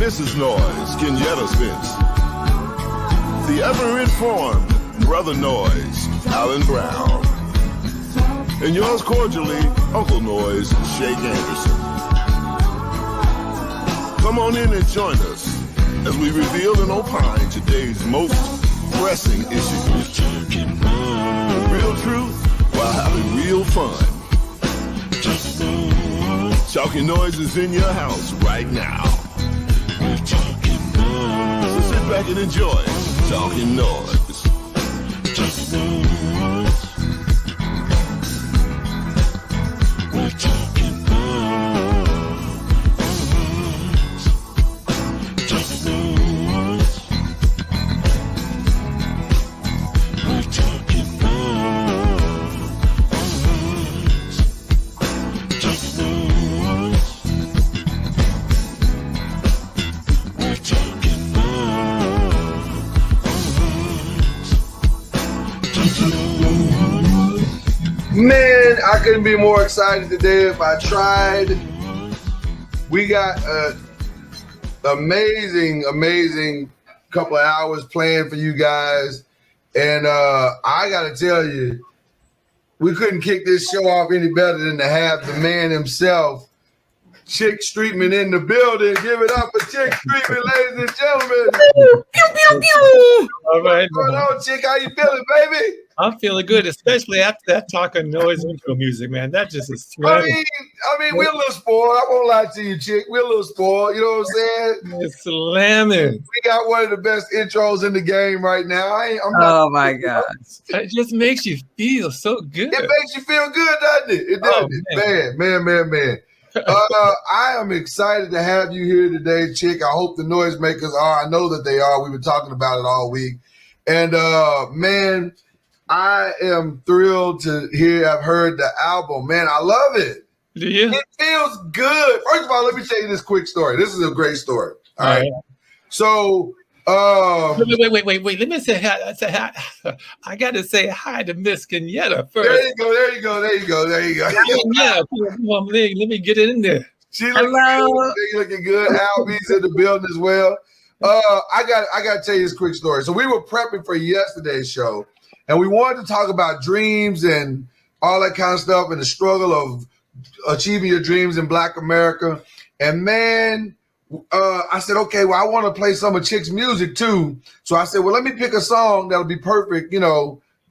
Mrs. Noise, Kenyatta Spence. The ever-informed Brother Noise, Alan Brown. And yours cordially, Uncle Noise, Shake Anderson. Come on in and join us as we reveal and opine today's most pressing issues. Real truth while having real fun. Talking Noise is in your house right now. So sit back and enjoy Talking Noise. We're talking noise. Talking noise. We're talking noise. Talking noise. We're talking noise. Man, I couldn't be more excited today if I tried. We got an amazing couple of hours planned for you guys. And I got to tell you, we couldn't kick this show off any better than to have the man himself, Chic Streetman, in the building. Give it up for Chic Streetman, ladies and gentlemen. Pew, pew, pew. All right. What's going on, Chic? How you feeling, baby? I'm feeling good, especially after that Talking Noise intro music, man. That just is thrilling. I mean, we're a little spoiled. I won't lie to you, Chic. We're a little spoiled. You know what I'm saying? It's slamming. We got one of the best intros in the game right now. Oh my God! It just makes you feel so good. It makes you feel good, doesn't it? It does. Man. I am excited to have you here today, Chic. I hope the noisemakers are. I know that they are. We've been talking about it all week. And man, I am thrilled to hear. I've heard the album. Man, I love it. Do you? It feels good. First of all, let me tell you this quick story. This is a great story. All right. So wait. Let me say hi. I got to say hi to Miss Kenyatta first. There you go. Yeah, let me get it in there. She looking good. Albie's in the building as well. I got to tell you this quick story. So we were prepping for yesterday's show, and we wanted to talk about dreams and all that kind of stuff and the struggle of achieving your dreams in Black America. And man, I said, okay, well, I want to play some of Chic's music too. So I said, well, let me pick a song that'll be perfect,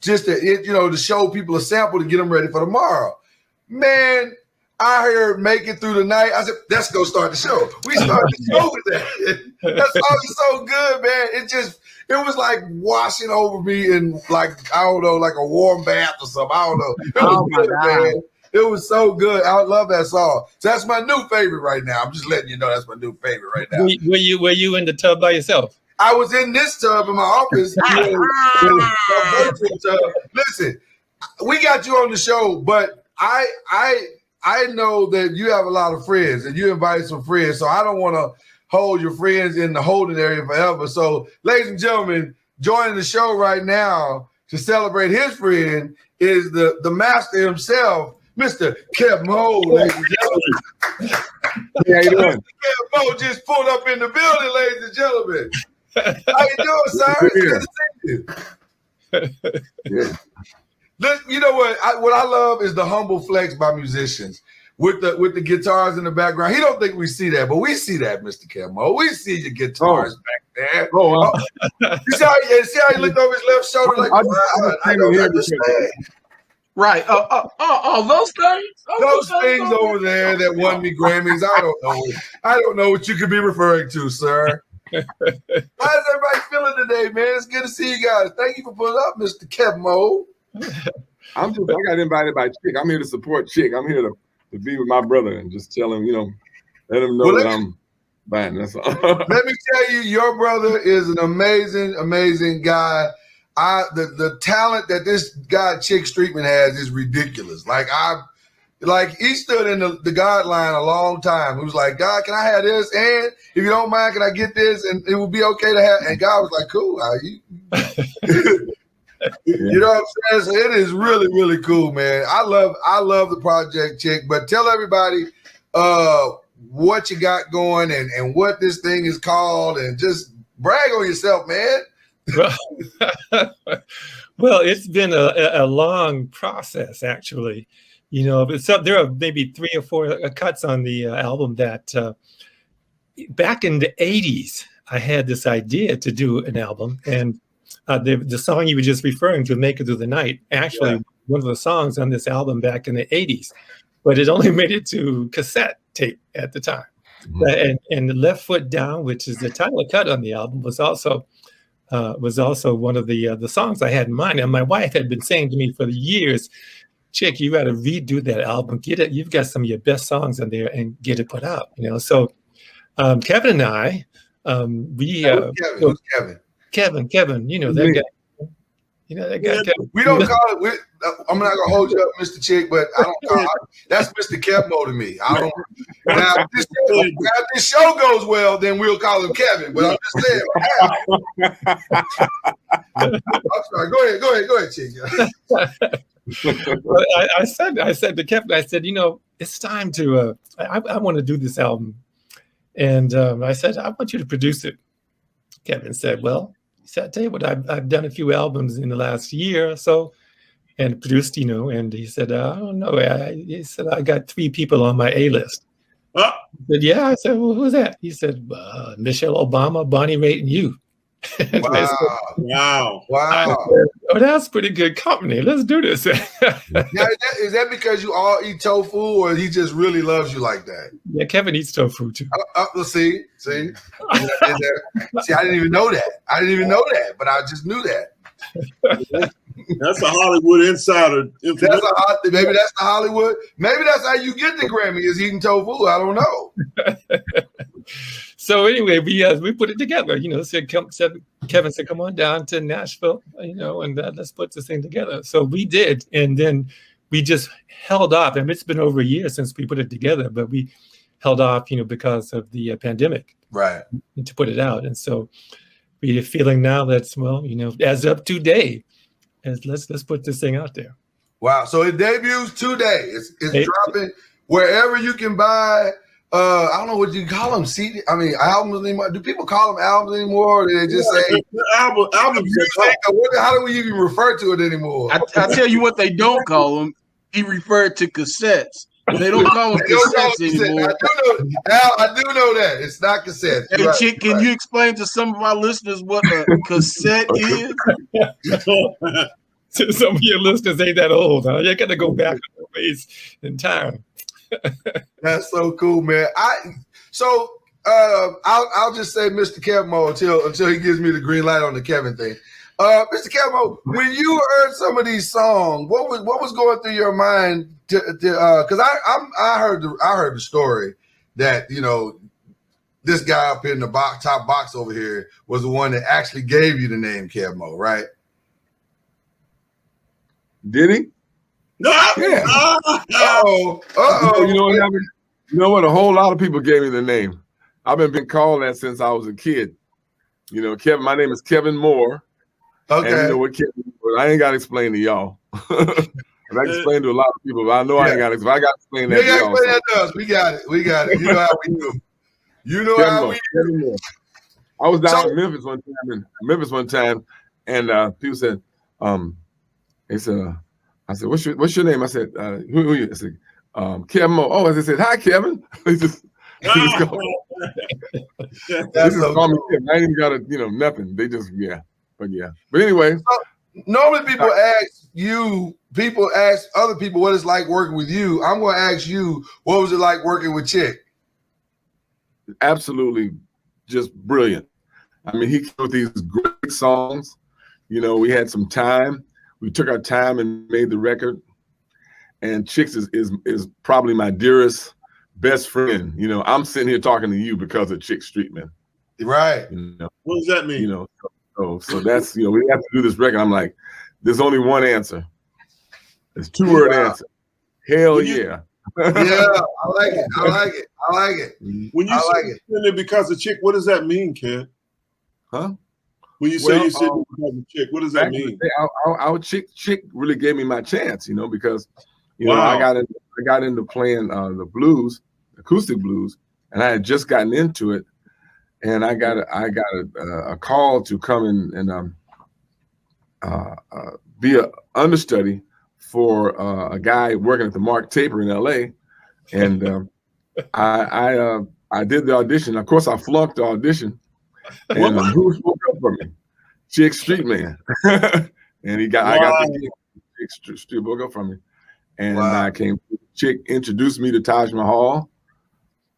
just to show people a sample to get them ready for tomorrow. Man, I heard "Make It Through the Night." I said, "Let's go start the show." We started the show with that. That song is so good, man. It was like washing over me in like, I don't know, like a warm bath or something. I don't know. It was good, man. It was so good. I love that song. So that's my new favorite right now. I'm just letting you know that's my new favorite right now. Were you in the tub by yourself? I was in this tub in my office. Listen, we got you on the show, but I know that you have a lot of friends and you invited some friends, so I don't want to hold your friends in the holding area forever. So, ladies and gentlemen, joining the show right now to celebrate his friend is the master himself, Mr. Kebmo, ladies and gentlemen. How you doing? Kebmo just pulled up in the building, ladies and gentlemen. How you doing, sir? It's good to see you. Yeah. Look, you know what I love is the humble flex by musicians with the guitars in the background. He don't think we see that, but we see that, Mr. Kebmo. We see your guitars back there. You see how he looked over his left shoulder like, wow, I don't understand. Right. Those things? Those things over there that won me Grammys. I don't know what you could be referring to, sir. How's everybody feeling today, man? It's good to see you guys. Thank you for pulling up, Mr. Kebmo. I got invited by Chic. I'm here to support Chic. I'm here to be with my brother and just tell him, let him know that I'm fine. That's all. Let me tell you, your brother is an amazing, amazing guy. The talent that this guy Chic Streetman has is ridiculous. Like he stood in the God line a long time. He was like, God, can I have this? And if you don't mind, can I get this? And it would be okay to have. And God was like, cool. You know what I'm saying? So it is really, really cool, man. I love the project, Chic. But tell everybody what you got going and what this thing is called, and just brag on yourself, man. Well, it's been a long process, actually. There are maybe 3 or 4 cuts on the album that back in the 80s, I had this idea to do an album. And the song you were just referring to, Make It Through the Night, actually one of the songs on this album back in the 80s. But it only made it to cassette tape at the time. Mm-hmm. And Left Foot Down, which is the title cut on the album, was also one of the songs I had in mind. And my wife had been saying to me for years, Chic, you got to redo that album. Get it. You've got some of your best songs in there, and get it put out. So Kevin and I, Who's Kevin? Kevin. That guy. That guy. Kevin. We don't call it. I'm not gonna hold you up, Mr. Chic, but I don't call it. That's Mr. Kebmo to me. I don't. Now, if this show goes well, then we'll call him Kevin. But I'm just saying. I'm sorry. Go ahead, Chic. Well, I said to Kevin, I said, it's time to. I want to do this album, and I said, I want you to produce it. Kevin said, well, I tell you what, I've done a few albums in the last year or so, and produced, and he said, I don't know. He said, I got 3 people on my A list. I said, yeah. I said, well, who's that? He said, Michelle Obama, Bonnie Raitt, and you. Wow. Said, oh, that's pretty good company. Let's do this. Now, is that because you all eat tofu, or he just really loves you like that? Yeah, Kevin eats tofu too. See, I didn't even know that. But I just knew that. That's a Hollywood insider. Maybe that's the Hollywood. Maybe that's how you get the Grammy, is eating tofu. I don't know. So anyway, we put it together. Kevin said, "Come on down to Nashville, and let's put this thing together." So we did, and then we just held off. I mean, it's been over a year since we put it together, but we held off, because of the pandemic, right? To put it out, and so we're feeling now that's as of today, let's put this thing out there. Wow! So it debuts today. It's dropping wherever you can buy. I don't know what you call them. CD? I mean, albums anymore. Do people call them albums anymore? Or do they just say album? How do we even refer to it anymore? I tell you what they don't call them. He referred to cassettes. They don't call them cassettes anymore. I do know that. It's not cassettes. Hey, right, Chic, can you explain to some of our listeners what a cassette is? Some of your listeners ain't that old, huh? You got to go back a ways in time. That's so cool, man. I'll just say Mr. Kebmo until he gives me the green light on the Kevin thing. Mr. Kebmo, when you heard some of these songs, what was going through your mind? Because I heard the story that this guy up in the top box over here was the one that actually gave you the name Kebmo, right? Did he? No. Yeah. Uh-oh. You know what happened? You know what? A whole lot of people gave me the name. I've been called that since I was a kid. Kevin. My name is Kevin Moore. Okay. And you know what, Kevin? I ain't got to explain to y'all. And I explained to a lot of people, but I know I ain't got to. I got to explain that to y'all. Explain that to us. We got it. You know how we do. You know Kevin how Moore, we Kevin Moore. I was down in Memphis one time, and people said, they said, I said, what's your name? I said, who are you? I said, Kevin Moore. Oh, they said, hi, Kevin. They just call me. They just call me Kevin. I ain't even got nothing. They just, But anyway. Normally people ask other people what it's like working with you. I'm going to ask you, what was it like working with Chic? Absolutely just brilliant. I mean, he came with these great songs. We had some time. We took our time and made the record. And Chic is probably my dearest, best friend. I'm sitting here talking to you because of Chic Streetman. Right. What does that mean? So that's, we have to do this record. I'm like, there's only one answer. It's two-word answer. Hell yeah. Yeah, I like it. When you say it because of Chic, what does that mean, Ken? Huh? When you say you said because of Chic, what does that mean? Our Chic really gave me my chance, because Wow. I got into playing the blues, acoustic blues, and I had just gotten into it, and I got a call to come in and be an understudy for a guy working at the Mark Taper in LA, and I did the audition. Of course, I flunked the audition, and who spoke up for me? Chic Streetman, and I got the gig. Chic spoke up for me, and I came. Chic introduced me to Taj Mahal,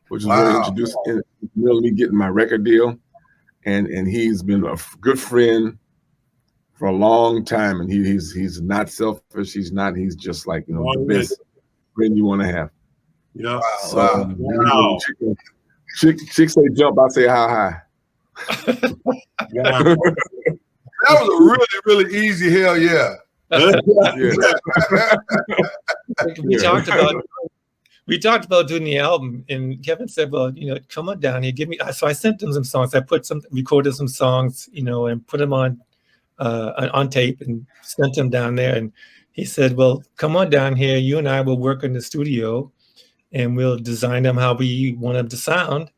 which is really introduced in me getting my record deal, and he's been a good friend for a long time, and he's not selfish. He's just like the best friend you want to have. Yeah. So Chic say jump, I say how high. That was a really, really easy hell yeah. We talked about doing the album, and Kevin said, "Well, come on down here, give me." So I sent him some songs. I recorded some songs, and put them on tape and sent them down there. And he said, "Well, come on down here. You and I will work in the studio, and we'll design them how we want them to sound,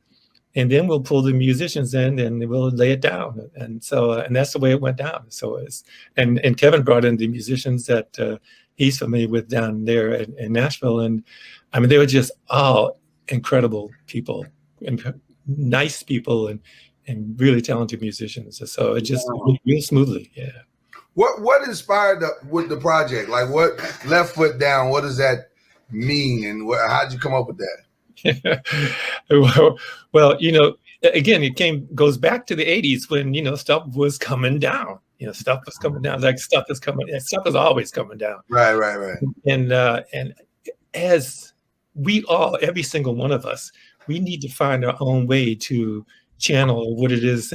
and then we'll pull the musicians in and we'll lay it down." And so, and that's the way it went down. So and Kevin brought in the musicians that he's familiar with down there in Nashville, and I mean, they were just all incredible people and nice people and really talented musicians. So it just went real smoothly. Yeah. What inspired with the project? Like, what Left Foot Down? What does that mean, and how'd you come up with that? Well, again, it goes back to the 80s when stuff was coming down. Stuff was coming down. Like stuff is always coming down. Right. And as we all, every single one of us, we need to find our own way to channel what it is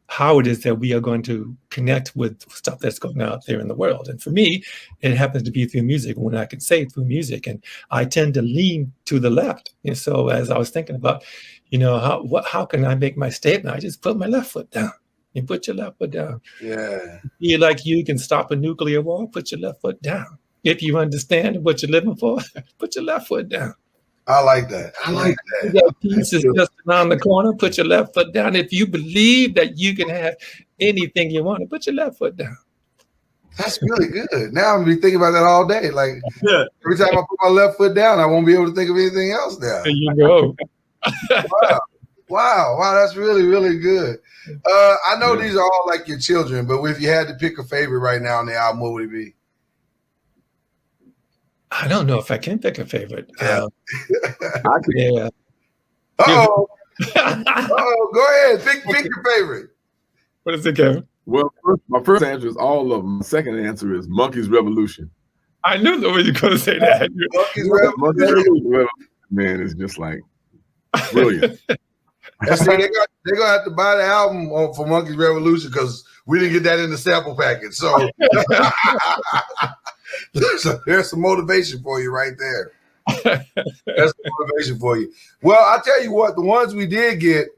how it is that we are going to connect with stuff that's going out there in the world. And for me, it happens to be through music, when I can say through music. And I tend to lean to the left. And so as I was thinking about, how can I make my statement? I just put my left foot down. You put your left foot down. Yeah. Feel like you can stop a nuclear war, put your left foot down. If you understand what you're living for, put your left foot down. I like that. Peace is just around the corner. Put your left foot down. If you believe that you can have anything you want, put your left foot down. That's really good. Now I'm gonna be thinking about that all day. Like every time I put my left foot down, I won't be able to think of anything else now. There you go. Wow. That's really, really good. I know these are all like your children, but if you had to pick a favorite right now on the album, what would it be? I don't know if I can pick a favorite. Yeah. I could, Yeah. Uh-oh. Uh-oh. Go ahead. Pick your favorite. What is it, Kevin? well, my first answer is all of them. My second answer is Monkey's Revolution. I knew that you were going to say that. Monkey's Monkey's Revolution. Revolution, man, is just like brilliant. And see, they're gonna have to buy the album for Monkey's Revolution because we didn't get that in the sample package. So, there's some motivation for you right there. That's some motivation for you. Well, I tell you what, the ones we did get,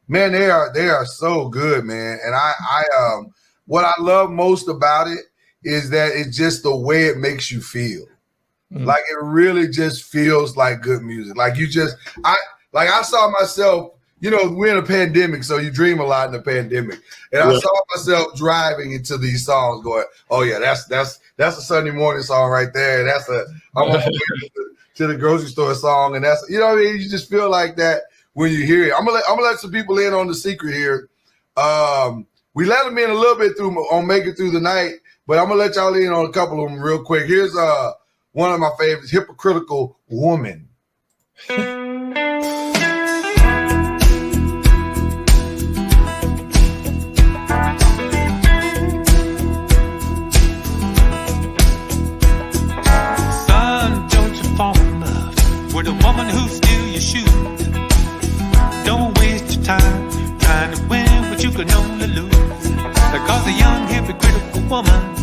man, they are so good, man. And I what I love most about it is that it's just the way it makes you feel. Like it really just feels like good music. Like I saw myself. You know, we're in a pandemic, so you dream a lot in the pandemic. And I saw myself driving into these songs going, oh yeah, that's a Sunday morning song right there. I'm on my way to the grocery store song. And that's, you know what I mean? You just feel like that when you hear it. I'm gonna let some people in on the secret here. We let them in a little bit on Make It Through the Night, but I'm gonna let y'all in on a couple of them real quick. Here's one of my favorites, Hypocritical Woman. With a woman who steal your shoes. Don't waste your time trying to win what you can only lose. Because a young hypocritical woman,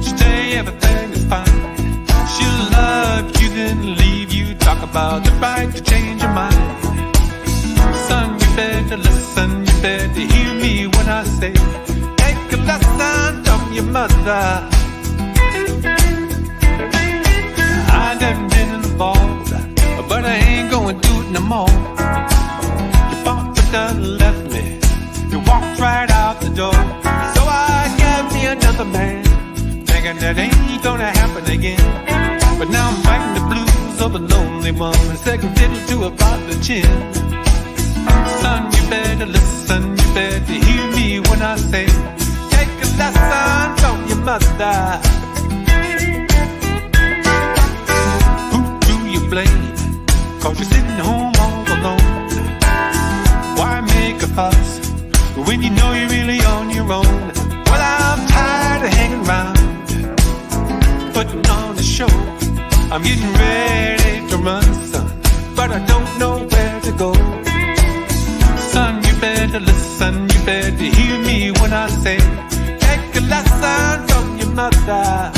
she'll tell you everything is fine. She'll love you then leave you. Talk about the right to change your mind. Son, you better listen, you better hear me when I say, take a lesson from your mother. I done been involved, but I ain't gonna do it no more. Your father done left me, you walked right out the door. So I got me another man, thinking that ain't gonna happen again. But now I'm fighting the blues of a lonely woman, second fiddle to a bottle chin. Son, you better listen, you better hear me when I say, take a lesson from your mother. Who do you blame? Cause you're sitting home all alone. Why make a fuss when you know you're really on your own? Well, I'm tired of hanging around, putting on a show. I'm getting ready to run, son, but I don't know where to go. Son, you better listen, you better hear me when I say, take a lesson from your mother.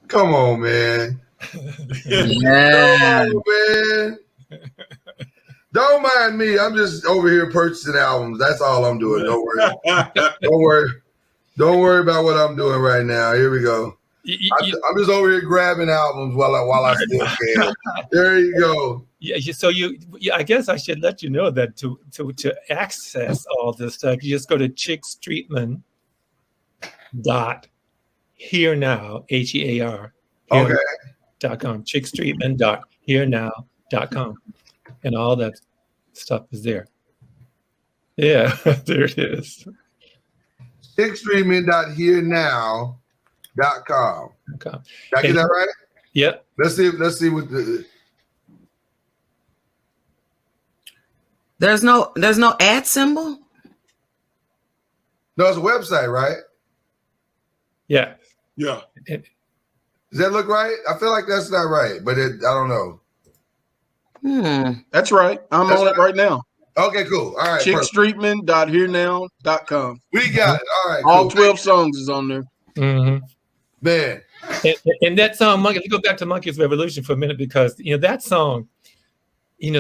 Come on, man. Yeah. Come on, man. Don't mind me. I'm just over here purchasing albums. That's all I'm doing. Don't worry. Don't worry about what I'm doing right now. Here we go. I'm just over here grabbing albums while I still can. There you go. Yeah, so I guess I should let you know that to access all this stuff, you just go to Streetman .hearnow, HEAR. Okay. .com, chickstreetman.hearnow.com, and all that stuff is there. Yeah, there it is. Chickstreetman.hearnow.com. Okay. Did I get that right? Yep. Let's see what the. There's no ad symbol. No, it's a website, right? Yeah. Yeah. Does that look right? I feel like that's not right, but I don't know. That's right. I'm on it right now. Okay, cool. All right. Chickstreetman.hearnow.com. We got it. All right. All cool. 12 songs is on there. Mm-hmm. Man. And that song, Monkey, let's go back to Monkey's Revolution for a minute, because that song,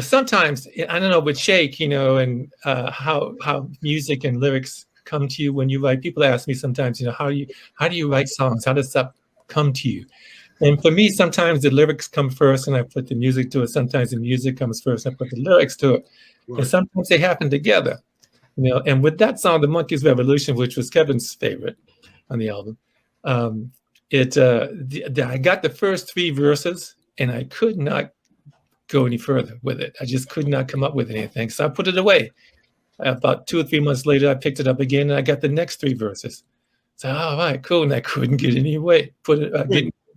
sometimes, I don't know, with Shake, and how music and lyrics come to you when you write. People ask me sometimes, how do you write songs? How does that come to you? And for me, sometimes the lyrics come first and I put the music to it. Sometimes the music comes first and I put the lyrics to it. Right. And sometimes they happen together. You know, and with that song, The Monkeys Revolution, which was Kevin's favorite on the album, I got the first 3 verses and I could not go any further with it. I just could not come up with anything. So I put it away. About 2 or 3 months later, I picked it up again and I got the next 3 verses. So, all right, cool. And I couldn't get get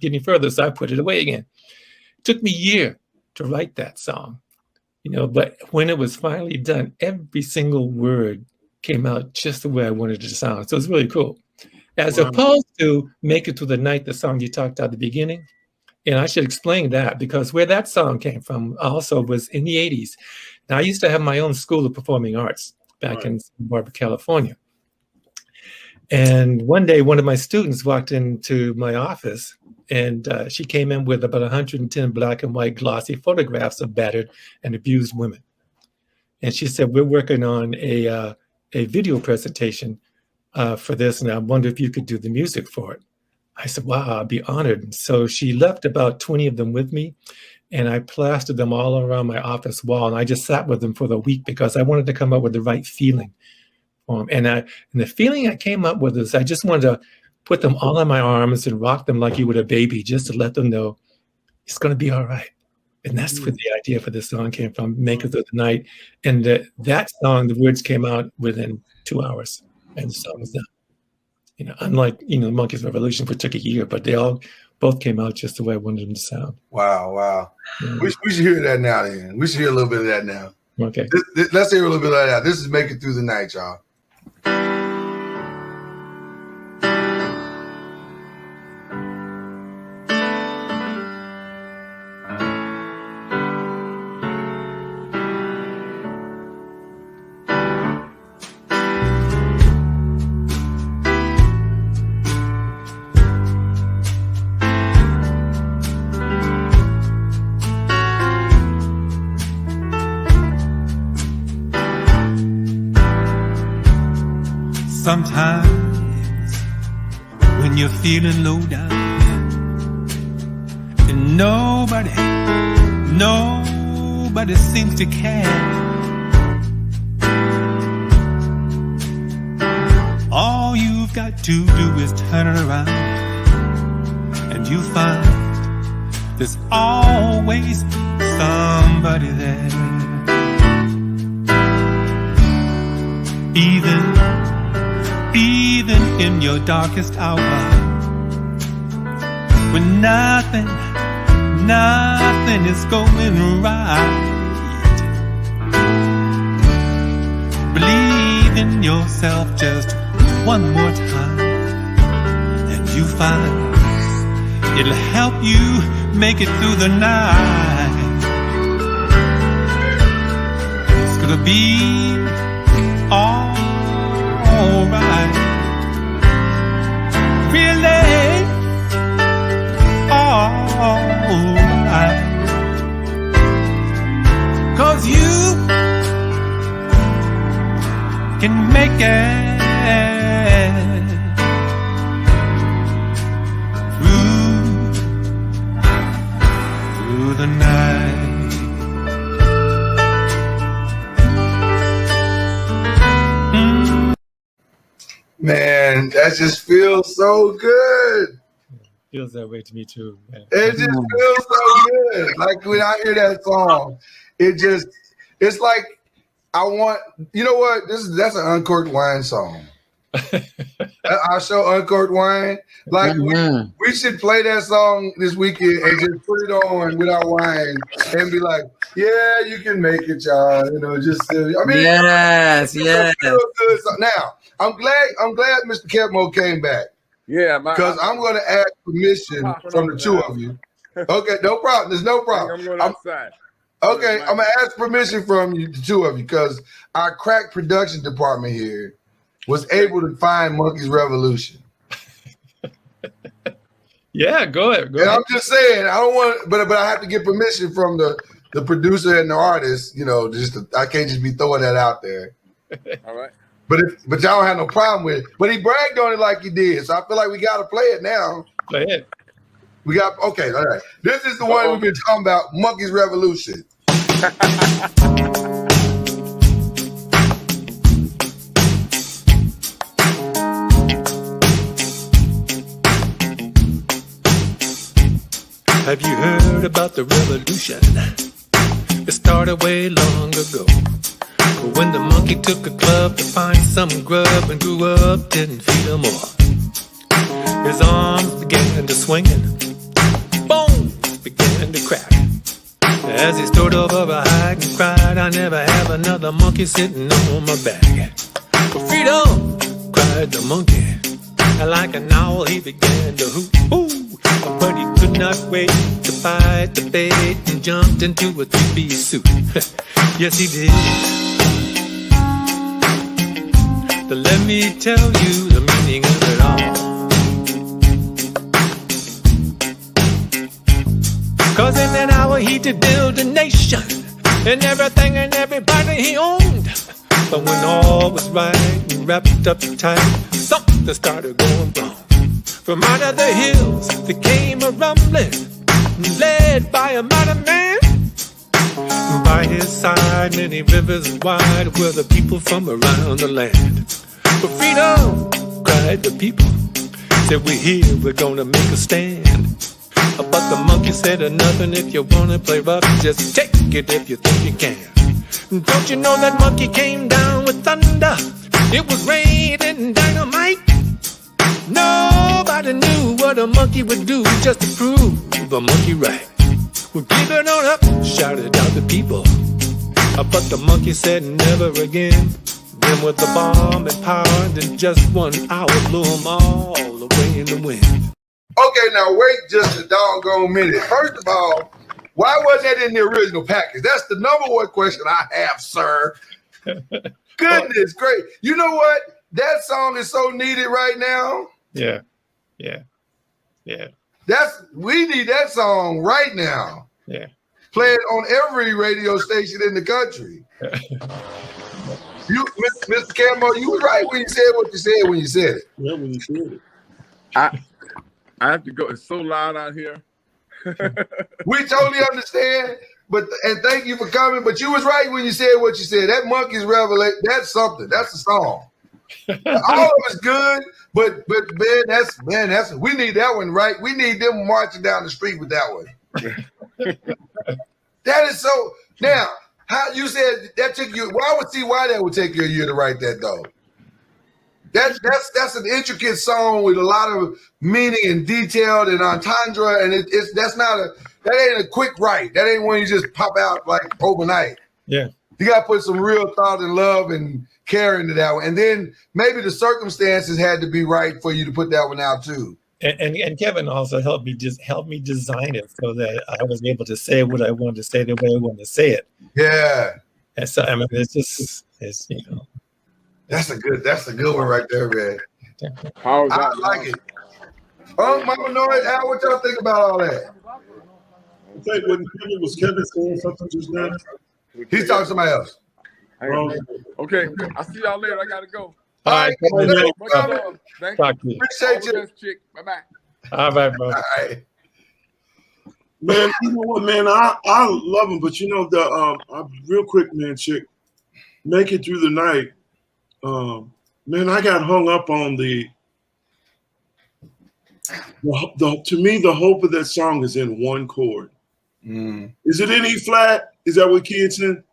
any further. So I put it away again. It took me a year to write that song, you know, but when it was finally done, every single word came out just the way I wanted it to sound. So it's really cool. As opposed to Make It Through the Night, the song you talked about at the beginning. And I should explain that because where that song came from also was in the 80s. Now, I used to have my own school of performing arts back in Santa Barbara, California. And one day, one of my students walked into my office and she came in with about 110 black and white glossy photographs of battered and abused women. And she said, we're working on a video presentation for this, and I wonder if you could do the music for it. I said, wow, I'd be honored. And so she left about 20 of them with me, and I plastered them all around my office wall, and I just sat with them for the week because I wanted to come up with the right feeling for them. And the feeling I came up with is I just wanted to put them all in my arms and rock them like you would a baby, just to let them know it's going to be all right. And that's where the idea for this song came from, Make It Through the Night. And that song, the words came out within 2 hours, and the song was done. You know, unlike, you know, Monkeys Revolution, which took a year, but they both came out just the way I wanted them to sound. Wow. Yeah. We should hear that now, then. We should hear a little bit of that now. Okay. Let's hear a little bit of that. This is Make It Through the Night, y'all. Sometimes when you're feeling low down and nobody seems to care, all you've got to do is turn it around and you find there's always somebody there. Even in your darkest hour, when nothing is going right, believe in yourself just one more time, and you find it'll help you make it through the night. It's gonna be all right, really all right, 'cause you can make it through the night. Man, that just feels so good. Feels that way to me too, man. It just feels so good. Like when I hear that song, it's like I want, you know what? That's an Uncorked Wine song. Our show Uncorked Wine. Like we should play that song this weekend and just put it on with our wine and be like, yeah, you can make it, y'all. You know, just I mean, yes. Good. Now, I'm glad Mr. Kebmo came back. Yeah, because I'm going to ask permission from the two of you. Okay, no problem. There's no problem. I'm going outside. Okay, I'm going to ask permission from you, the two of you, because our crack production department here was able to find Monkeys Revolution. Yeah, go ahead. I'm just saying, I don't want, but I have to get permission from the producer and the artist. You know, I can't just be throwing that out there. All right. But y'all don't have no problem with it. But he bragged on it like he did, so I feel like we got to play it now. Play it. We got okay. All right. This is the one we've been talking about, Monkeys Revolution. Have you heard about the revolution? It started way long ago. When the monkey took a club to find some grub and grew up, didn't feed him more. His arms began to swing and bones began to crack. As he stood over a hide and cried, I never have another monkey sitting on my back. For freedom, cried the monkey. And like an owl he began to hoot, ooh. But he could not wait to bite the bait and jumped into a three-piece suit. Yes, he did. But let me tell you the meaning of it all. 'Cause in an hour he did build a nation, and everything and everybody he owned. But when all was right and wrapped up tight, something started going wrong. From out of the hills there came a rumbling, led by a mighty man. By his side many rivers wide were the people from around the land. For freedom, cried the people, said we're here, we're gonna make a stand. But the monkey said nothing, if you wanna play rough, just take it if you think you can. Don't you know that monkey came down with thunder? It was rain and dynamite. Nobody knew what a monkey would do just to prove a monkey right. Well, keep it on up, shouted out the people. But the monkey said never again. Then with the bomb and power, then just 1 hour blew them all away in the wind. Okay, now wait just a doggone minute. First of all, why was that in the original package? That's the number one question I have, sir. Goodness great. You know what? That song is so needed right now. Yeah. We need that song right now. Yeah. Play it on every radio station in the country. You, Mr. Kebmo, you were right when you said what you said when you said it. Yeah, when you said it. I have to go. It's so loud out here. We totally understand, and thank you for coming. But you was right when you said what you said. That monkey's revelation, that's something. That's a song. All of it's good, but that's we need that one, right? We need them marching down the street with that one. That is so. Now, how you said that took you? Why that would take you a year to write that though? That's an intricate song with a lot of meaning and detailed and entendre, and that ain't a quick write. That ain't when you just pop out like overnight. Yeah, you got to put some real thought and love and care into that one, and then maybe the circumstances had to be right for you to put that one out too. And Kevin also helped me design it so that I was able to say what I wanted to say the way I wanted to say it. Yeah, and so I mean, it's That's a good one right there, man. How is that? I like it. Mama NOIZ, Al, what y'all think about all that? I think was Kevin saying something just now? He's talking to somebody else. Okay, I'll see y'all later. I gotta go. all right. Thank Talk to you. Appreciate you. Chick. Bye-bye. All right, bro. All right. Man, you know what, man? I love him, but you know real quick, man, Chick. Make it through the night. Man, I got hung up on the to me, the hope of that song is in one chord. Is it in E flat? Is that what kids in?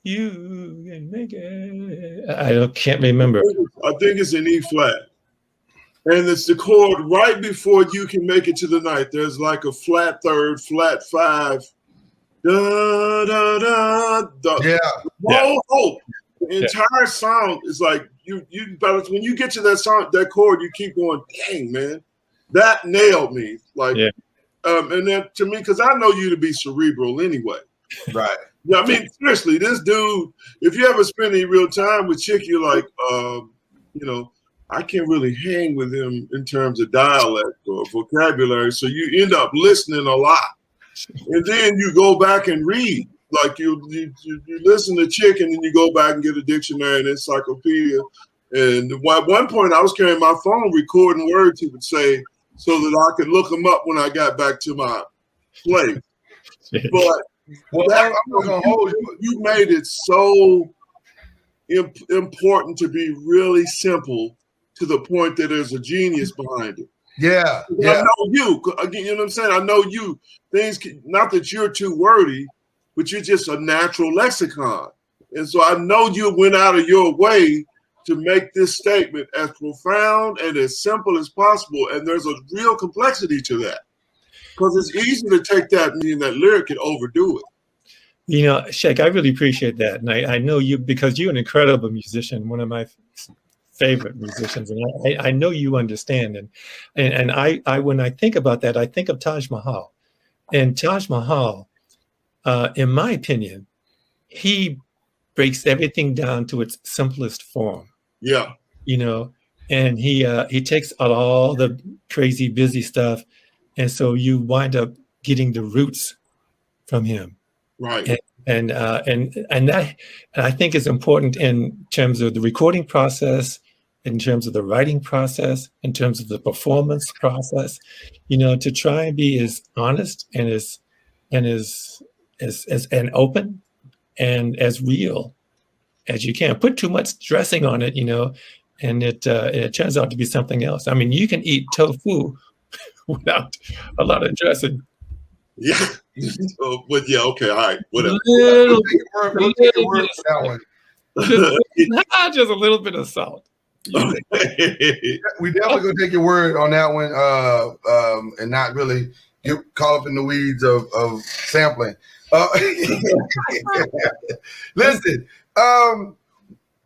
You can make it. I can't remember. I think it's in E flat. And it's the chord right before you can make it to the night. There's like a flat third, flat five. Da, da, da, da. Yeah. No hope. The entire song is like but when you get to that song, that chord, you keep going, dang, man, that nailed me. Like, and then to me, because I know you to be cerebral anyway. Right. Yeah, I mean, seriously, this dude, if you ever spend any real time with Chick, you're like, I can't really hang with him in terms of dialect or vocabulary. So you end up listening a lot. And then you go back and read. Like you listen to Chick and then you go back and get a dictionary and encyclopedia. And at one point I was carrying my phone recording words he would say so that I could look them up when I got back to my place. But I'm not gonna hold you. You made it so important to be really simple to the point that there's a genius behind it. Yeah. I know you. Again, you know what I'm saying? I know you. Not that you're too wordy, but you're just a natural lexicon. And so I know you went out of your way to make this statement as profound and as simple as possible. And there's a real complexity to that. Because it's easy to take that, meaning that lyric and overdo it. You know, Sheikh, I really appreciate that. And I know you because you're an incredible musician, one of my favorite musicians. And I know you understand. And I when I think about that, I think of Taj Mahal. And Taj Mahal, in my opinion, he breaks everything down to its simplest form. Yeah. You know, and he takes out all the crazy busy stuff. And so you wind up getting the roots from him. Right. And I think it's important in terms of the recording process, in terms of the writing process, in terms of the performance process, you know, to try and be as honest and as open and as real as you can. Put too much dressing on it, you know, and it turns out to be something else. I mean, you can eat tofu without a lot of dressing. Yeah. But yeah, okay, all right, whatever. We'll take your word for that one. Just a little bit of salt. We definitely gonna take your word on that one, and not really get caught up in the weeds of sampling. Listen,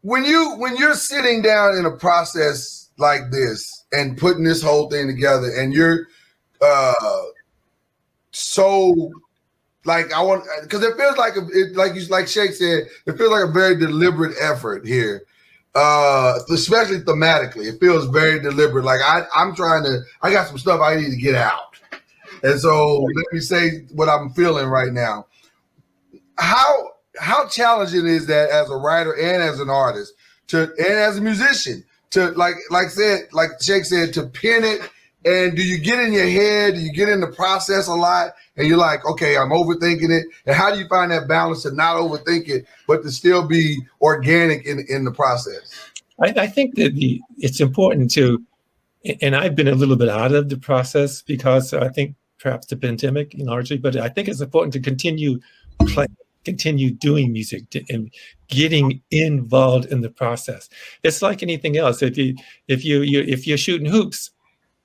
when you're sitting down in a process like this and putting this whole thing together, and you're so like I want, because it feels like like Sheikh said, it feels like a very deliberate effort here, especially thematically. It feels very deliberate. Like I got some stuff I need to get out, and so let me say what I'm feeling right now. How challenging is that as a writer and as an artist and as a musician to like Sheikh said, to pin it? And do you get in your head? Do you get in the process a lot? And you're like, okay, I'm overthinking it. And how do you find that balance to not overthink it, but to still be organic in the process? I think that it's important to, and I've been a little bit out of the process because I think perhaps the pandemic largely, but I think it's important to continue playing, continue doing music and getting involved in the process. It's like anything else. If you're shooting hoops,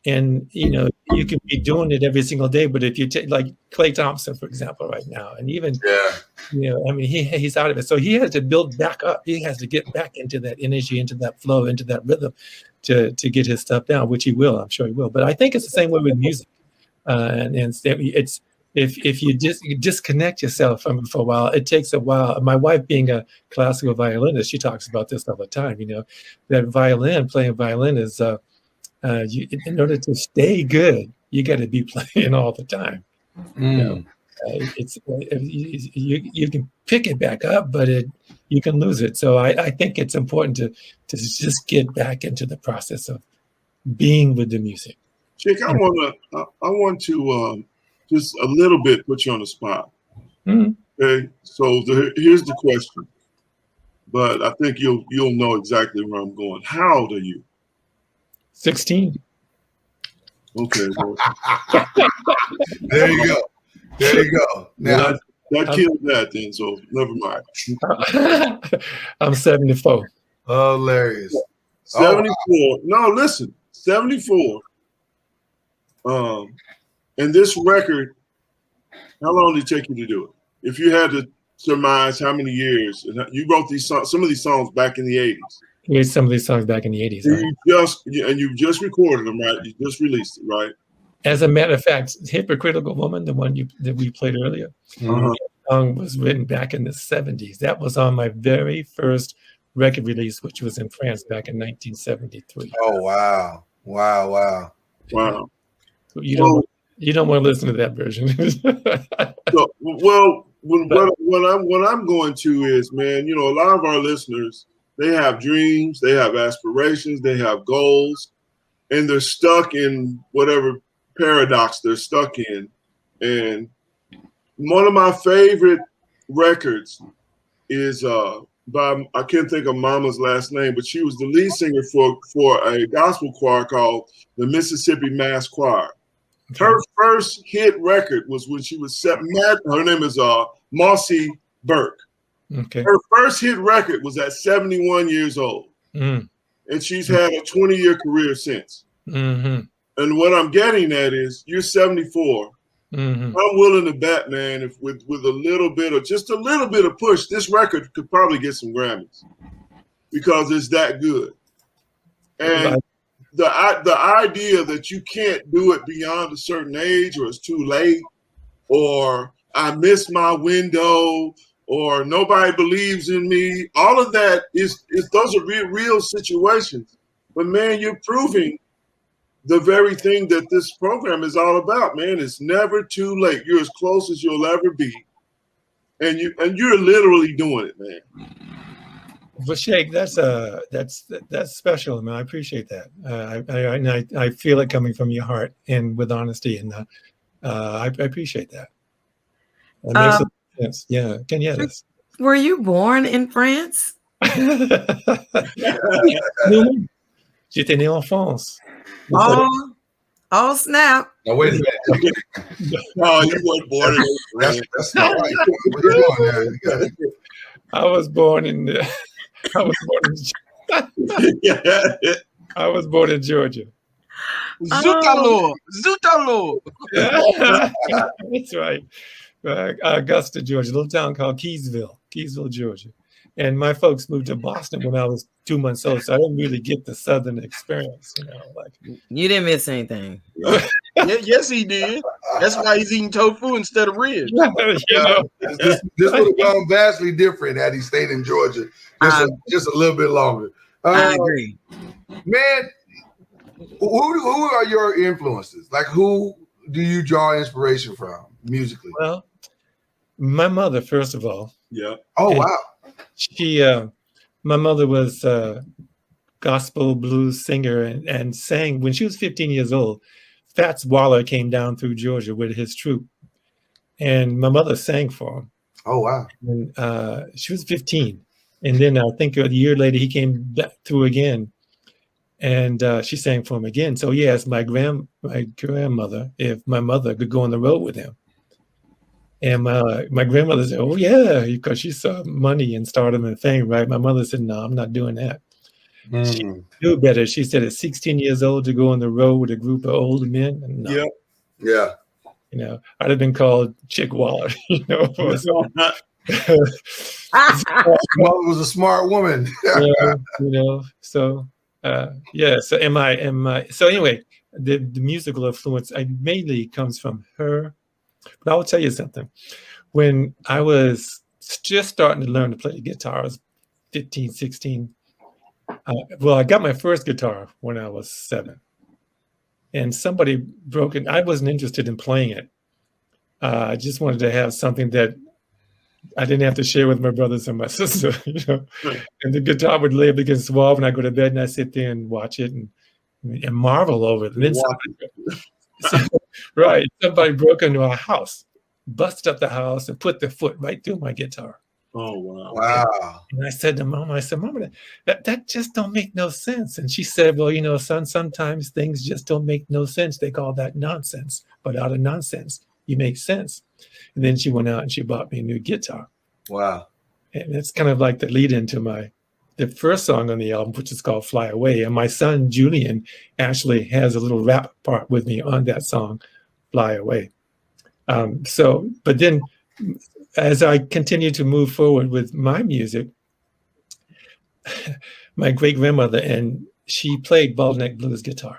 and you know you can be doing it every single day, but if you take like Clay Thompson, for example, right now, and even you know, I mean, he's out of it, so he has to build back up. He has to get back into that energy, into that flow, into that rhythm, to get his stuff down, which he will. I'm sure he will. But I think it's the same way with music, and it's if you disconnect yourself from it for a while, it takes a while. My wife, being a classical violinist, she talks about this all the time. You know, that playing violin is. In order to stay good, you got to be playing all the time. You know, you can pick it back up, but you can lose it. So I think it's important to just get back into the process of being with the music. Chick, I want to just a little bit put you on the spot. Mm-hmm. Okay, so here's the question, but I think you'll know exactly where I'm going. How old are you? 16. Okay. Well. There you go. There you go. Now that killed that then, so never mind. I'm 74. Hilarious. 74. Oh, wow. No, listen, 74. And this record, how long did it take you to do it? If you had to surmise how many years, and you wrote these songs, some of these songs back in the 80s. We had some of these songs back in the 80s. And you just recorded them, right? You just released it, right? As a matter of fact, Hypocritical Woman, the one that we played earlier, the song was written back in the 70s. That was on my very first record release, which was in France back in 1973. Oh, wow. Wow. So you don't want to listen to that version. So, well, what I'm going to is, man, you know, a lot of our listeners, they have dreams, they have aspirations, they have goals, and they're stuck in whatever paradox they're stuck in. And one of my favorite records is by, I can't think of Mama's last name, but she was the lead singer for a gospel choir called the Mississippi Mass Choir. Okay. Her first hit record was when she was her name is Marcy Burke. Okay. Her first hit record was at 71 years old. Mm. And she's had a 20-year career since. Mm-hmm. And what I'm getting at is you're 74. Mm-hmm. I'm willing to bet, man, if with a little bit of just a little bit of push, this record could probably get some Grammys because it's that good. And the idea that you can't do it beyond a certain age, or it's too late, or I missed my window, or nobody believes in me, all of that is those are real situations. But man, you're proving the very thing that this program is all about, man. It's never too late. You're as close as you'll ever be. And you're literally doing it, man. But Sheikh, that's special, man. I appreciate that. I feel it coming from your heart and with honesty, and I appreciate that. That makes sense. Yeah, Kenyatta's. Were you born in France? J'étais né en France. Oh, snap. Now, wait a minute. No, you weren't born in That's not right. What are you doing there? You gotta- I was born in Georgia. Zutalo. That's right. Augusta, Georgia, a little town called Keysville, Georgia. And my folks moved to Boston when I was 2 months old, so I didn't really get the Southern experience, You didn't miss anything. Yes, he did. That's why he's eating tofu instead of ribs. This would have gone vastly different had he stayed in Georgia just a little bit longer. I agree. Man, who are your influences? Like, who do you draw inspiration from musically? Well, my mother, first of all. Yeah. Oh, wow. My mother was a gospel blues singer and sang when she was 15 years old. Fats Waller came down through Georgia with his troupe, and my mother sang for him. Oh, wow. And she was 15. And then I think a year later, he came back through again, and she sang for him again. So he asked my grandmother if my mother could go on the road with him. And my grandmother said, "Oh yeah," because she saw money and stardom and fame, right? My mother said, "No, I'm not doing that." She knew better. She said, at 16 years old, to go on the road with a group of older men. No. Yeah. Yeah. I'd have been called Chick Waller. Mother was a smart woman. So yeah. So so anyway, the musical influence mainly comes from her. But I will tell you something. When I was just starting to learn to play the guitar, I was 15, 16. I got my first guitar when I was 7. And somebody broke it. I wasn't interested in playing it. I just wanted to have something that I didn't have to share with my brothers and my sister. And the guitar would lay up against the wall when I go to bed, and I sit there and watch it and marvel over it. And then somebody broke into our house, busted up the house, and put their foot right through my guitar. Oh, wow. Wow. And I said to Mama, Mama, that just don't make no sense. And she said, well, son, sometimes things just don't make no sense. They call that nonsense. But out of nonsense, you make sense. And then she went out and she bought me a new guitar. Wow. And it's kind of like the lead into the first song on the album, which is called Fly Away. And my son, Julian, actually has a little rap part with me on that song, Fly Away. But then as I continue to move forward with my music, my great grandmother, and she played bottleneck blues guitar.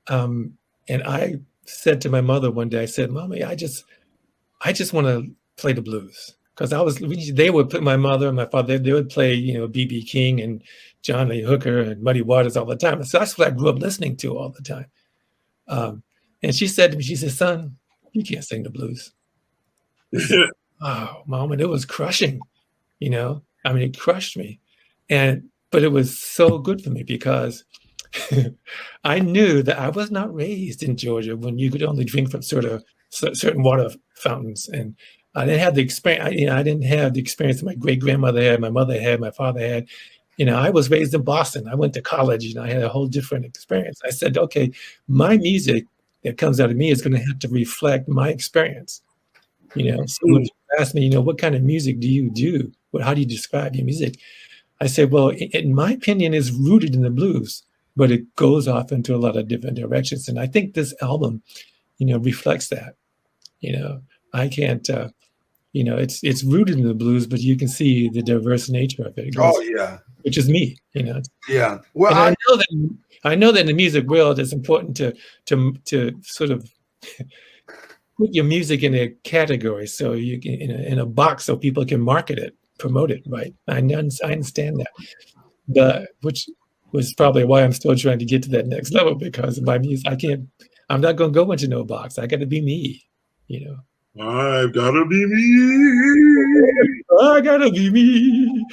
And I said to my mother one day, I said, "Mommy, I just want to play the blues." Because they would put my mother and my father, they would play, B.B. King and John Lee Hooker and Muddy Waters all the time. So that's what I grew up listening to all the time. And she said to me, she said, "Son, you can't sing the blues." Oh, Mom, and it was crushing, it crushed me. But it was so good for me because I knew that I was not raised in Georgia when you could only drink from certain water fountains. And I didn't have the experience. I didn't have the experience that my great grandmother had, my mother had, my father had. I was raised in Boston. I went to college, I had a whole different experience. I said, okay, my music that comes out of me is going to have to reflect my experience. So when you ask me, what kind of music do you do? How do you describe your music? I said, well, in my opinion, is rooted in the blues, but it goes off into a lot of different directions. And I think this album, reflects that. I can't, it's rooted in the blues, but you can see the diverse nature of it. Which is me, Yeah. Well, and I know that in the music world, it's important to sort of put your music in a category, so you can in a box, so people can market it, promote it, right? I understand that, which was probably why I'm still trying to get to that next level, because my music, I'm not going to go into no box. I got to be me, I've got to be me. I gotta be me.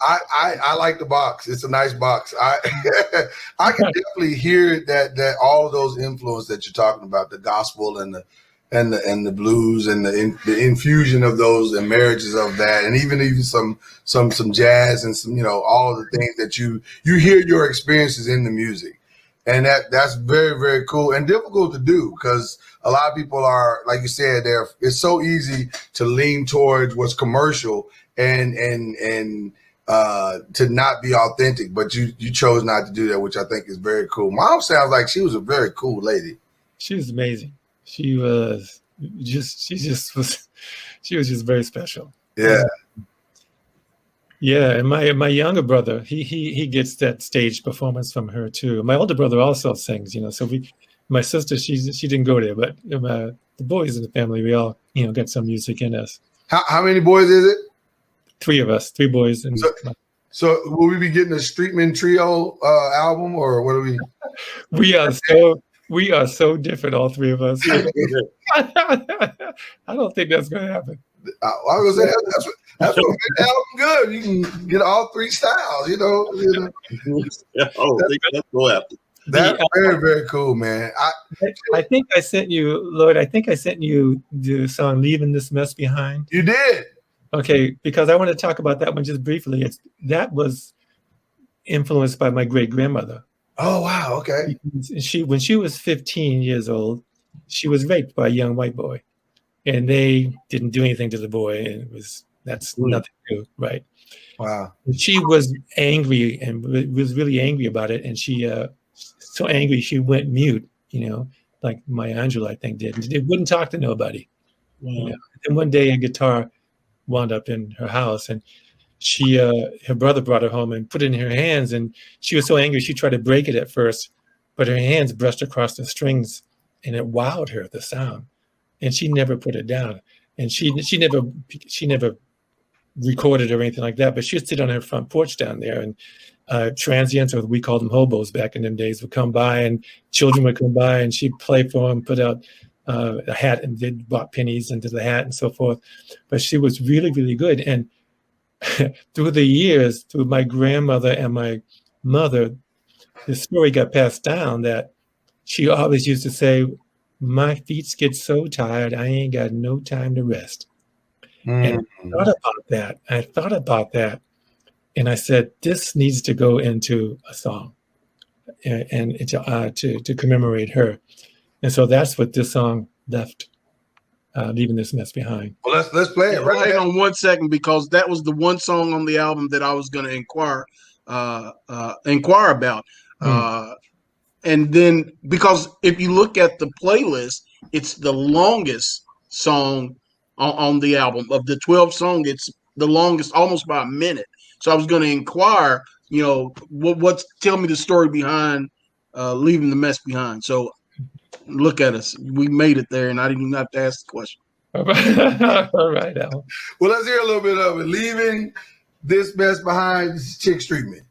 I like the box. It's a nice box. I can definitely hear that all of those influence that you're talking about, the gospel and the blues and the infusion of those and marriages of that, and even some jazz and some all of the things that you hear your experiences in the music, and that's very, very cool and difficult to do, because a lot of people are, like you said, it's so easy to lean towards what's commercial and to not be authentic, but you chose not to do that, which I think is very cool. Mom sounds like she was a very cool lady. She was amazing. She was just very special. Yeah. Yeah, and my younger brother, he gets that stage performance from her too. My older brother also sings, so my sister, she didn't go there, but the boys in the family, we all, got some music in us. How many boys is it? 3 of us, 3 boys. And so will we be getting a Streetman trio album, or what are we? We are so different, all 3 of us. I don't think that's going to happen. I was going to say that's what made the album good. You can get all 3 styles, Let's go after. That's very, very cool, man. I think I sent you, Lloyd. I think I sent you the song "Leaving This Mess Behind." You did. Okay, because I want to talk about that one just briefly. That was influenced by my great grandmother. Oh wow, okay. When she was 15 years old, she was raped by a young white boy, and they didn't do anything to the boy, and that's nothing new, right? Wow. She was angry and was really angry about it, and she so angry she went mute, like Maya Angelou, I think, did. It wouldn't talk to nobody. Wow. And one day a guitar wound up in her house, and she her brother brought her home and put it in her hands, and she was so angry she tried to break it at first, but her hands brushed across the strings, and it wowed her, the sound, and she never put it down. And she never recorded or anything like that, but she would sit on her front porch down there, and transients, or we called them hobos back in them days, would come by, and children would come by, and she'd play for them, put out a hat, and they bought pennies into the hat and so forth. But she was really, really good. And through the years, through my grandmother and my mother, the story got passed down that she always used to say, "My feet get so tired, I ain't got no time to rest." And I thought about that. And I said, this needs to go into a song, and to commemorate her. And so that's what this song left, "Leaving This Mess Behind." Well, let's play it. Right. Hang on 1 second, because that was the one song on the album that I was going to inquire about. And then, because if you look at the playlist, it's the longest song on the album. Of the 12 songs, it's the longest, almost by a minute. So I was going to inquire, tell me the story behind "Leaving the Mess Behind." So look at us. We made it there, and I didn't even have to ask the question. All right, Alan. Well, let's hear a little bit of it. "Leaving This Mess Behind." This is Chic, Streetman.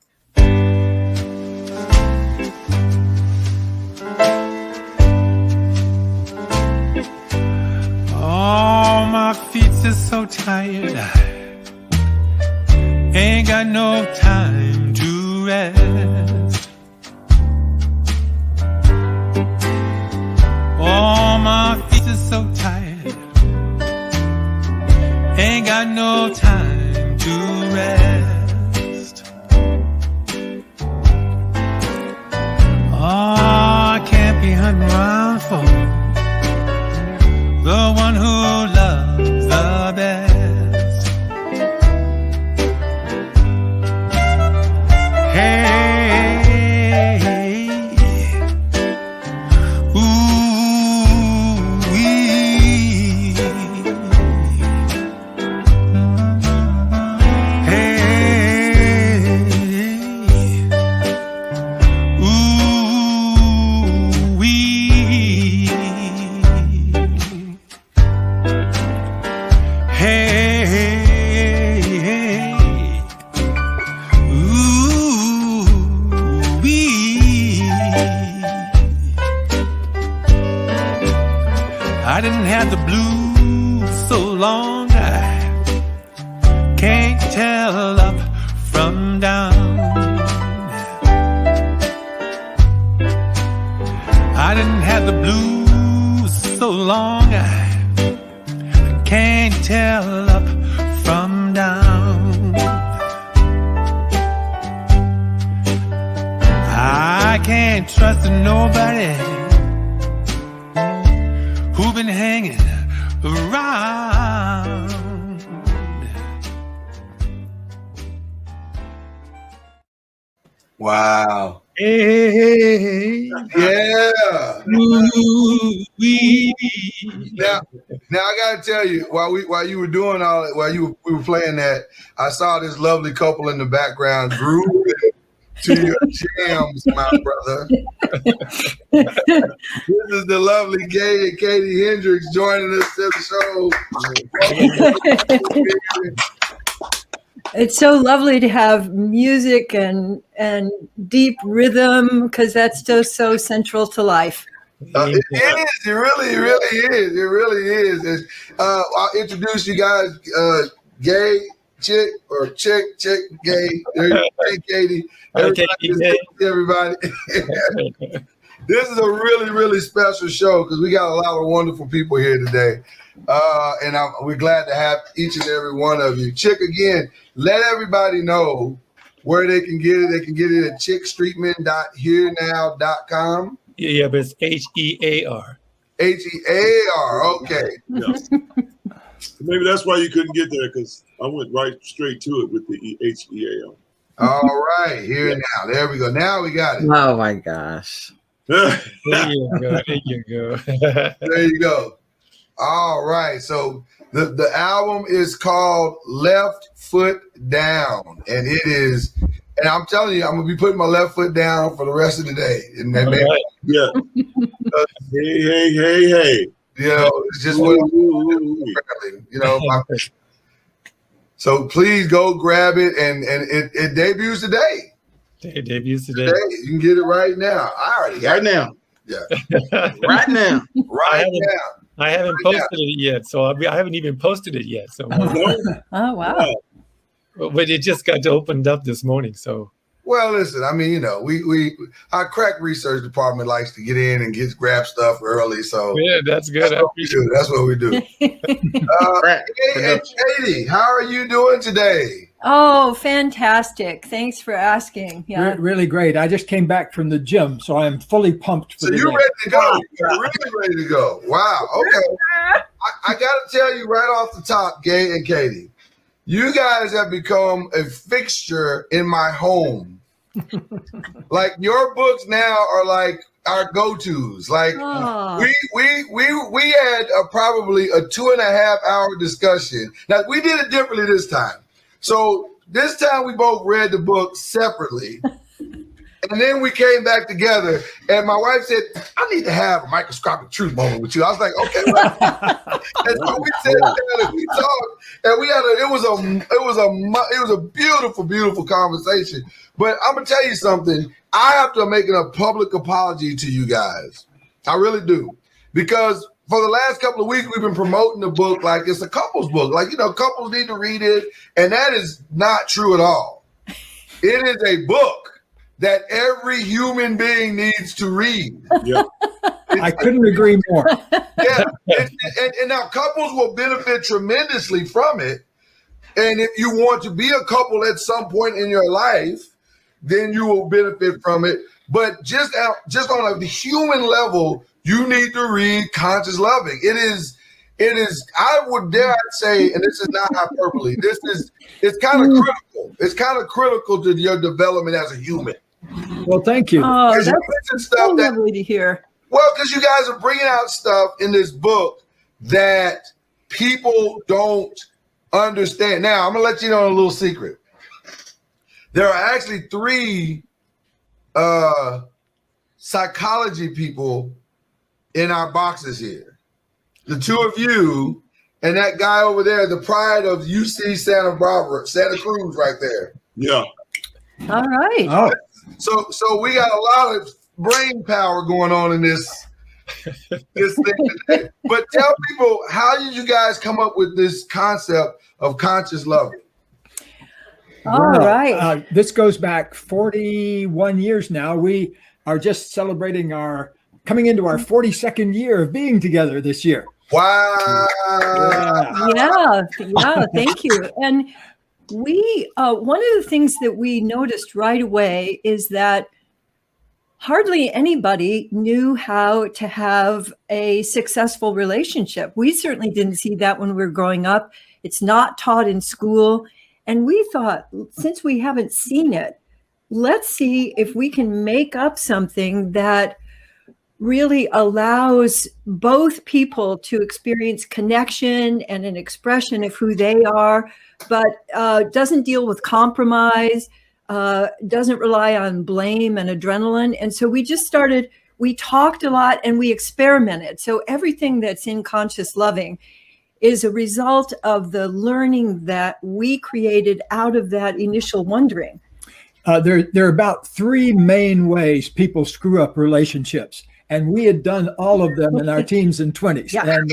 Oh, my feet are so tired, ain't got no time to rest. Oh, my feet are so tired, Ain't got no time to rest. Oh, I can't be hunting around for the one who loves the best. Hey, ooh-wee. I didn't have the blues so long I can't tell up from down. I didn't have the blues so long I can't tell up from down. I can't trust nobody who been hanging around. Wow. Hey, Yeah. ooh-wee. Now I gotta tell you, while you were doing all, we were playing that, I saw this lovely couple in the background grooving to your jams, my brother. This is the lovely Gay and Katie Hendricks joining us to the show. It's so lovely to have music and deep rhythm, because that's so central to life. It is. It really is. It really is. I'll introduce you guys, Gay, Chic, or Chick, Gay, hey, Katie. Everybody. This is a really special show because we got a lot of wonderful people here today. And we're glad to have each and every one of you. Chick, again, let everybody know where they can get it. They can get it at chickstreetman.hearnow.com. Yeah, but it's H-E-A-R. H-E-A-R, okay. Yes. Maybe that's why you couldn't get there, because I went right straight to it with the H-E-A-R. All right, here now. There we go. Now we got it. Oh my gosh. There you go. There you go. There you go. All right. So the album is called Left Foot Down. And it is, and I'm telling you, I'm going to be putting my left foot down for the rest of the day. And then Right. Yeah. Hey. You know, it's just what you know. So please go grab it, and it debuts today. It debuts today. You can get it right now. I already got Right now. Yeah. Right now. Right now. I haven't posted it yet, so I haven't even posted it yet. So, Oh, wow. but it just got opened up this morning. So, Well, listen, I mean, you know, our crack research department likes to get in and grab stuff early. So yeah, that's good. I appreciate it. That's what we do. Crack. Hey, Katie, how are you doing today? Oh, fantastic. Thanks for asking. Yeah. Really great. I just came back from the gym, so I'm fully pumped for So the you're day. ready to go. You're really ready to go. Wow. Okay. I got to tell you right off the top, Gay and Katie, you guys have become a fixture in my home. Like your books now are like our go-tos. Like Oh. we had probably a 2.5 hour discussion. Now we did it differently this time. So this time we both read the book separately. And then we came back together, and my wife said, I need to have a microscopic truth moment with you. I was like, okay, well. And so we sat down and we talked, and we had it was a beautiful, beautiful conversation. But I'm gonna tell you something. I have to make a public apology to you guys. I really do. Because for the last couple of weeks, we've been promoting the book like it's a couples book. Like, you know, couples need to read it. And that is not true at all. It is a book that every human being needs to read. Yeah. I couldn't agree more. Yeah. And now couples will benefit tremendously from it. And if you want to be a couple at some point in your life, then you will benefit from it. But just on a human level, you need to read Conscious Loving. It is, I would dare say, and this is not hyperbole, it's kind of critical. It's kind of critical to your development as a human. Well, thank you. Oh, Because that's so lovely to hear. Well, because you guys are bringing out stuff in this book that people don't understand. Now, I'm going to let you know a little secret. There are actually 3 psychology people in our boxes here. The 2 of you and that guy over there, the pride of UC Santa Cruz right there. Yeah. All right. Oh, So we got a lot of brain power going on in this thing today. But tell people, how did you guys come up with this concept of conscious loving? All right. This goes back 41 years now. We are just celebrating coming into our 42nd year of being together this year. Wow. Yeah, thank you. And we, one of the things that we noticed right away is that hardly anybody knew how to have a successful relationship. We certainly didn't see that when we were growing up. It's not taught in school. And we thought, since we haven't seen it, let's see if we can make up something that really allows both people to experience connection and an expression of who they are, but doesn't deal with compromise, doesn't rely on blame and adrenaline. And so we talked a lot and we experimented. So everything that's in Conscious Loving is a result of the learning that we created out of that initial wondering. There are about 3 main ways people screw up relationships. And we had done all of them in our teens and 20s. Yeah. And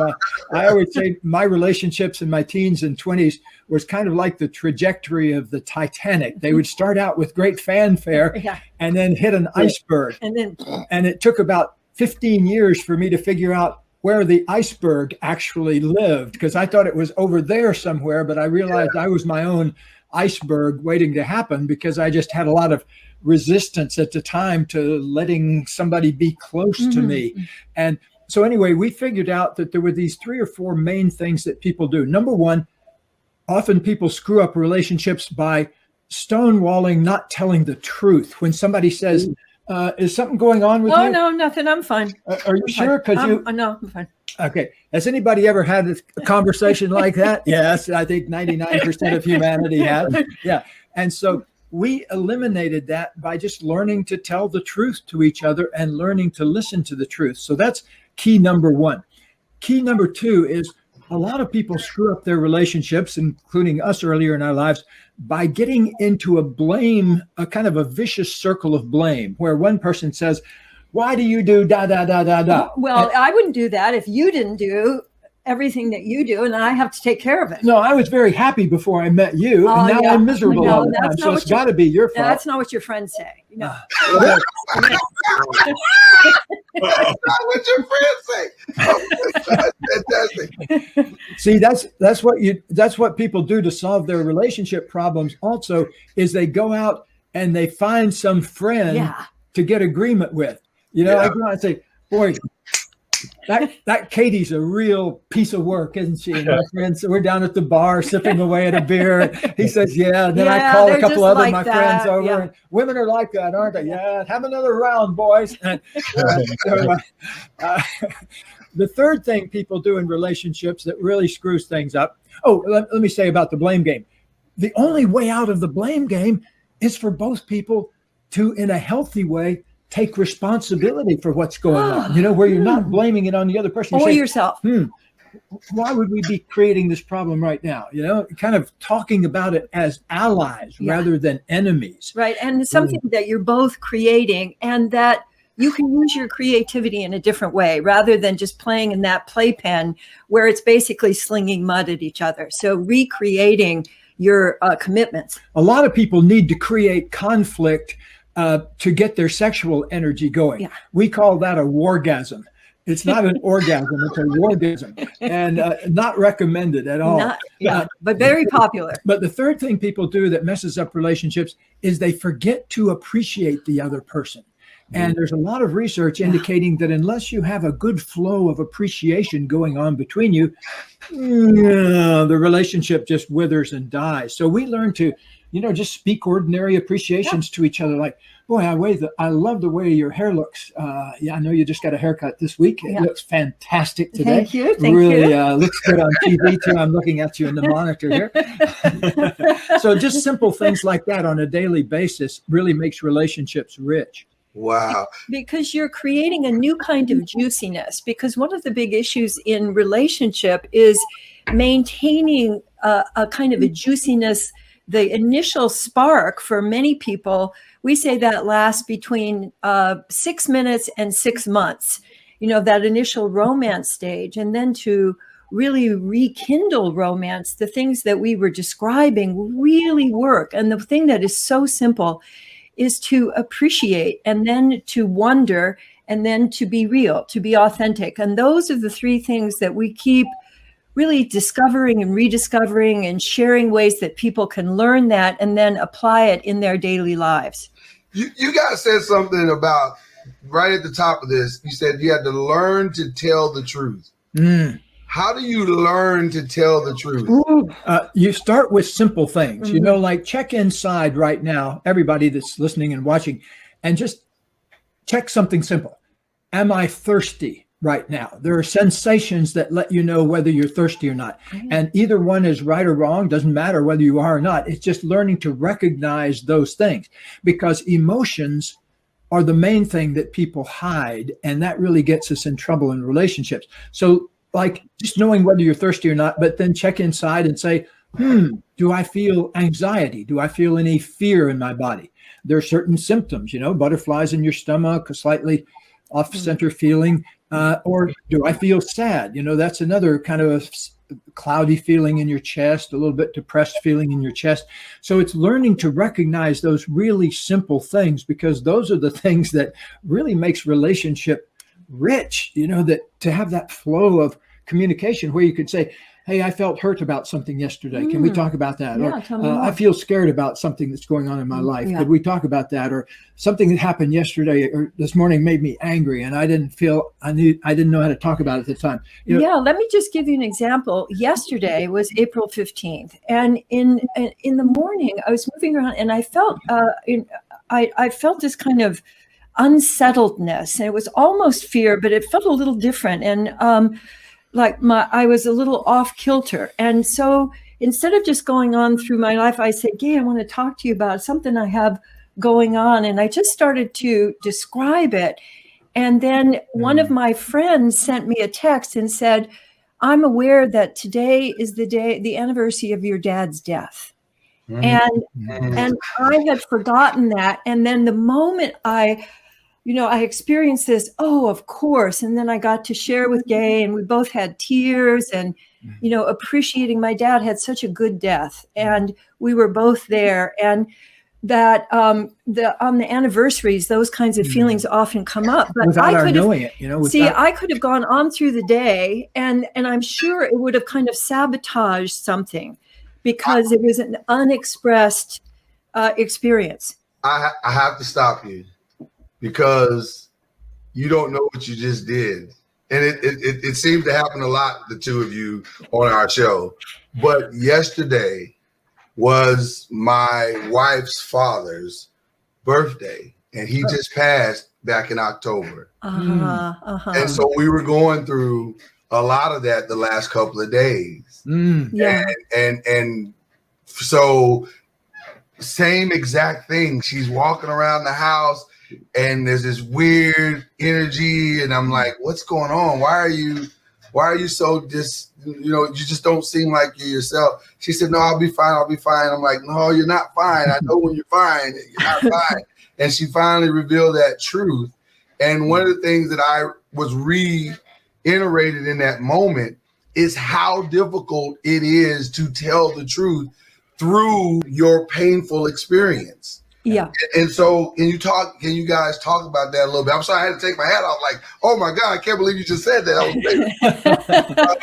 I always say my relationships in my teens and 20s was kind of like the trajectory of the Titanic. They would start out with great fanfare and then hit an iceberg. And it took about 15 years for me to figure out where the iceberg actually lived, because I thought it was over there somewhere, but I realized I was my own iceberg waiting to happen because I just had a lot of resistance at the time to letting somebody be close to me. And so anyway, we figured out that there were these 3 or 4 main things that people do. Number one, often people screw up relationships by stonewalling, not telling the truth. When somebody says, is something going on with you? Oh, no, nothing. I'm fine. Are you sure? Because no, I'm fine. Okay. Has anybody ever had a conversation like that? Yes, I think 99% of humanity has. Yeah. And so we eliminated that by just learning to tell the truth to each other and learning to listen to the truth. So that's key number 1. Key number 2 is a lot of people screw up their relationships, including us earlier in our lives, by getting into a kind of a vicious circle of blame, where one person says, why do you do da, da, da, da, da? Well, I wouldn't do that if you didn't do everything that you do, and I have to take care of it. No, I was very happy before I met you, and now I'm miserable all the time. So it's got to be your fault. That's not what your friends say. No. That's not what your friends say. Oh, that's fantastic. See, that's what people do to solve their relationship problems. Also, is they go out and they find some friend to get agreement with. I go out and say, boy, that Katie's a real piece of work, isn't she? And my friends, so we're down at the bar sipping away at a beer. He says, yeah. And then I call a couple other my friends over. Yeah. And women are like that, aren't they? Yeah. Have another round, boys. And, the third thing people do in relationships that really screws things up. Oh, let me say about the blame game. The only way out of the blame game is for both people to, in a healthy way, take responsibility for what's going on, where you're not blaming it on the other person. Or yourself. Why would we be creating this problem right now? Kind of talking about it as allies rather than enemies. Right. And something that you're both creating, and that you can use your creativity in a different way rather than just playing in that playpen where it's basically slinging mud at each other. So recreating your commitments. A lot of people need to create conflict to get their sexual energy going. Yeah. We call that a wargasm. It's not an orgasm, it's a wargasm, and not recommended at all. But very popular. But the third thing people do that messes up relationships is they forget to appreciate the other person. And there's a lot of research indicating that unless you have a good flow of appreciation going on between you, the relationship just withers and dies. So we learn to, just speak ordinary appreciations to each other. Like, boy, I love the way your hair looks. I know you just got a haircut this week. It looks fantastic today. Thank you. Thank really you. Looks good on TV too. I'm looking at you in the monitor here. So just simple things like that on a daily basis really makes relationships rich. Wow. Because you're creating a new kind of juiciness. Because one of the big issues in relationship is maintaining a kind of a juiciness. The initial spark for many people, we say that lasts between 6 minutes and 6 months, that initial romance stage. And then to really rekindle romance, the things that we were describing really work. And the thing that is so simple is to appreciate, and then to wonder, and then to be real, to be authentic. And those are the three things that we keep really discovering and rediscovering and sharing ways that people can learn that and then apply it in their daily lives. You guys said something about right at the top of this. You said you had to learn to tell the truth. How do you learn to tell the truth? You start with simple things, like check inside right now, everybody that's listening and watching, and just check something simple. Am I thirsty right now? There are sensations that let you know whether you're thirsty or not. And either one is right or wrong. Doesn't matter whether you are or not. It's just learning to recognize those things, because emotions are the main thing that people hide. And that really gets us in trouble in relationships. So like just knowing whether you're thirsty or not, but then check inside and say, do I feel anxiety? Do I feel any fear in my body? There are certain symptoms, butterflies in your stomach, a slightly off-center feeling, or do I feel sad? That's another kind of a cloudy feeling in your chest, a little bit depressed feeling in your chest. So it's learning to recognize those really simple things, because those are the things that really makes relationship rich, that to have that flow of communication where you could say, hey, I felt hurt about something yesterday. Can we talk about that? Yeah, or tell me more. I feel scared about something that's going on in my life. Yeah. Could we talk about that? Or something that happened yesterday or this morning made me angry, and I didn't know how to talk about it at the time. Let me just give you an example. Yesterday was April 15th, and in the morning I was moving around, and I felt I felt this kind of unsettledness, and it was almost fear, but it felt a little different, and I was a little off kilter. And so instead of just going on through my life, I said, Gay, I want to talk to you about something I have going on. And I just started to describe it. And then one of my friends sent me a text and said, I'm aware that today is the anniversary of your dad's death. And I had forgotten that. And then the moment I experienced this, of course. And then I got to share with Gay, and we both had tears and, appreciating my dad had such a good death, and we were both there. And that on the anniversaries, those kinds of feelings often come up. But without I our could knowing it, I could have gone on through the day, and I'm sure it would have kind of sabotaged something, because it was an unexpressed experience. I have to stop you, because you don't know what you just did. And it seems to happen a lot, the two of you on our show. But yesterday was my wife's father's birthday, and he just passed back in October. And so we were going through a lot of that the last couple of days. And so same exact thing. She's walking around the house, and there's this weird energy, and I'm like, what's going on? Why are you so you just don't seem like you're yourself. She said, no, I'll be fine. I'm like, no, you're not fine. I know when you're fine, you're not fine. And she finally revealed that truth. And one of the things that I was reiterated in that moment is how difficult it is to tell the truth through your painful experience. Yeah. And so can you guys talk about that a little bit? I'm sorry I had to take my hat off. Like, oh my God, I can't believe you just said that. That was